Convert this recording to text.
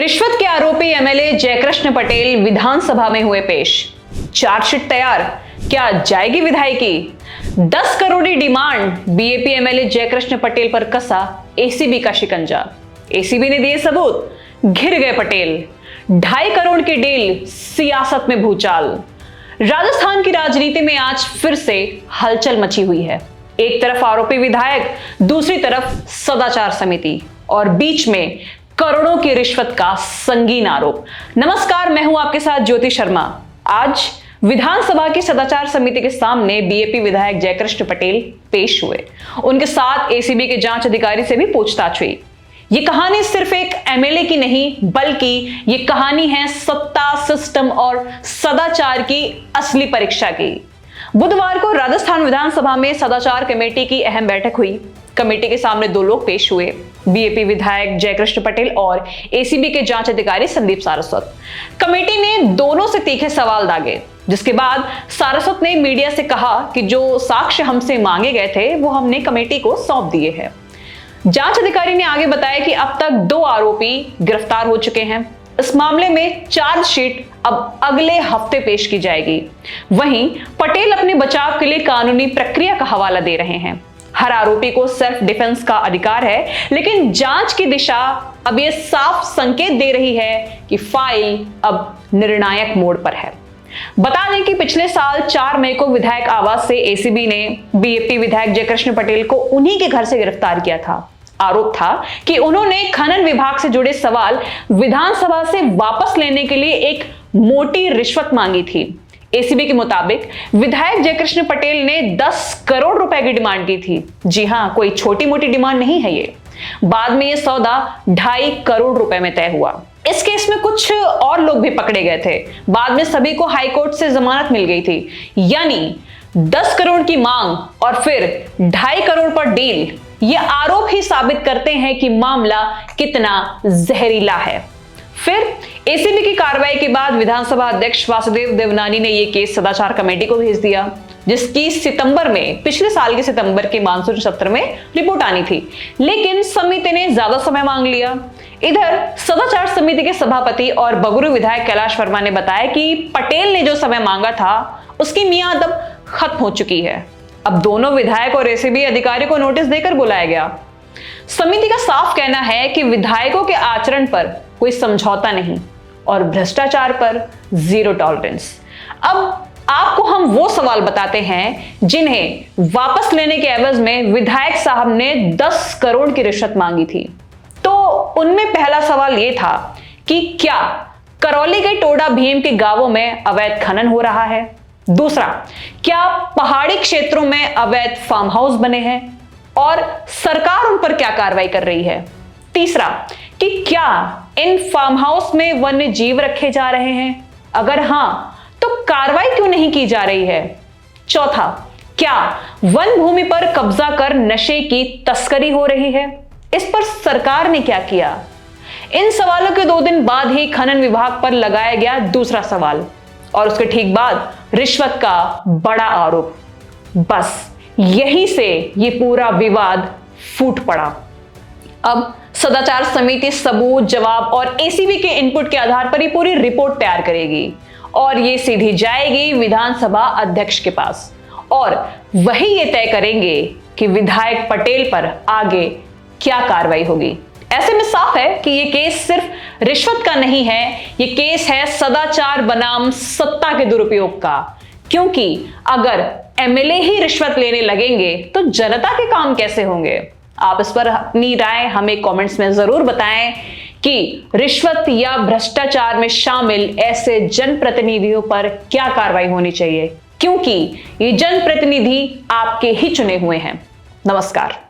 रिश्वत के आरोपी एमएलए जयकृष्ण पटेल विधानसभा में हुए पेश। चार्जशीट तैयार, क्या जाएगी विधायकी? 10 crore demand, BAP MLA Jaikrishna Patel पर कसा एसीबी का शिकंजा। एसीबी ने दिए सबूत, घिर गए पटेल। 2.5 करोड़ की डील, सियासत में भूचाल। राजस्थान की राजनीति में आज फिर से हलचल मची हुई है। एक तरफ आरोपी विधायक, दूसरी तरफ सदाचार समिति और बीच में करोड़ों की रिश्वत का संगीन आरोप। नमस्कार, मैं हूं आपके साथ ज्योति शर्मा। आज विधानसभा की सदाचार समिति के सामने बीएपी विधायक जयकृष्ण पटेल पेश हुए। उनके साथ एसीबी के जांच अधिकारी से भी पूछताछ हुई। ये कहानी सिर्फ एक एमएलए की नहीं, बल्कि ये कहानी है सत्ता, सिस्टम और सदाचार की असली परीक्षा की। बुधवार को राजस्थान विधानसभा में सदाचार कमेटी की अहम बैठक हुई। कमेटी के सामने 2 लोग पेश हुए, बीएपी विधायक जयकृष्ण पटेल और एसीबी के जांच अधिकारी संदीप सारस्वत। कमेटी ने दोनों से तीखे सवाल दागे, जिसके बाद सारस्वत ने मीडिया से कहा कि जो साक्ष्य हमसे मांगे गए थे वो हमने कमेटी को सौंप दिए हैं। जांच अधिकारी ने आगे बताया कि अब तक 2 आरोपी गिरफ्तार हो चुके हैं। इस मामले में चार्जशीट अब अगले हफ्ते पेश की जाएगी। वहीं पटेल अपने बचाव के लिए कानूनी प्रक्रिया का हवाला दे रहे हैं। हर आरोपी को सेल्फ डिफेंस का अधिकार है, लेकिन जांच की दिशा अब यह साफ संकेत दे रही है कि फाइल अब निर्णायक मोड़ पर है। बता दें कि पिछले साल 4 मई को विधायक आवास से एसीबी ने बीएपी विधायक जयकृष्ण पटेल को उन्हीं के घर से गिरफ्तार किया था। आरोप था कि उन्होंने खनन विभाग से जुड़े सवाल विधानसभा से वापस लेने के लिए एक मोटी रिश्वत मांगी थी। एसीबी के मुताबिक विधायक जयकृष्ण पटेल ने 10 करोड़ रुपए की डिमांड की थी। जी हां, कोई छोटी मोटी डिमांड नहीं है ये। बाद में ये सौदा 2.5 करोड़ रुपए में तय हुआ। इस केस में कुछ और लोग भी पकड़े गए थे। बाद में सभी को हाईकोर्ट से जमानत मिल गई थी। यानी 10 करोड़ की मांग और फिर 2.5 करोड़ पर डील, ये आरोप ही साबित करते हैं कि मामला कितना जहरीला है। फिर एसीबी की कार्रवाई के बाद विधानसभा अध्यक्ष वासुदेव देवनानी ने यह केस सदाचार कमेटी को भेज दिया, जिसकी पिछले साल के सितंबर के मानसून सत्र में रिपोर्ट आनी थी, लेकिन समिति ने ज्यादा समय मांग लिया। इधर सदाचार समिति के सभापति और बगरू विधायक कैलाश वर्मा ने बताया कि पटेल ने जो समय मांगा था उसकी मियाद अब खत्म हो चुकी है। अब दोनों विधायक और एसीबी अधिकारी को नोटिस देकर बुलाया गया। समिति का साफ कहना है कि विधायकों के आचरण पर कोई समझौता नहीं और भ्रष्टाचार पर 0 टॉलरेंस। अब आपको हम वो सवाल बताते हैं जिन्हें वापस लेने के एवज में विधायक साहब ने 10 करोड़ की रिश्वत मांगी थी। तो उनमें पहला सवाल यह था कि क्या करौली के टोडा भीम के गांवों में अवैध खनन हो रहा है? दूसरा, क्या पहाड़ी क्षेत्रों में अवैध फार्म हाउस बने हैं और सरकार उन पर क्या कार्रवाई कर रही है? तीसरा, कि क्या इन फार्म हाउस में वन्य जीव रखे जा रहे हैं? अगर हां, तो कार्रवाई क्यों नहीं की जा रही है? चौथा, क्या वन भूमि पर कब्जा कर नशे की तस्करी हो रही है? इस पर सरकार ने क्या किया? इन सवालों के 2 दिन बाद ही खनन विभाग पर लगाया गया दूसरा सवाल और उसके ठीक बाद रिश्वत का बड़ा आरोप। बस यहीं से ये पूरा विवाद फूट पड़ा। अब सदाचार समिति सबूत, जवाब और एसीबी के इनपुट के आधार पर ये पूरी रिपोर्ट तैयार करेगी और ये सीधी जाएगी विधानसभा अध्यक्ष के पास और वही ये तय करेंगे कि विधायक पटेल पर आगे क्या कार्रवाई होगी। ऐसे में साफ है कि ये केस सिर्फ रिश्वत का नहीं है, ये केस है सदाचार बनाम सत्ता के दुरुपयोग का। क्योंकि अगर एमएलए ही रिश्वत लेने लगेंगे तो जनता के काम कैसे होंगे? आप इस पर अपनी राय हमें कमेंट्स में जरूर बताएं कि रिश्वत या भ्रष्टाचार में शामिल ऐसे जनप्रतिनिधियों पर क्या कार्रवाई होनी चाहिए, क्योंकि ये जनप्रतिनिधि आपके ही चुने हुए हैं। नमस्कार।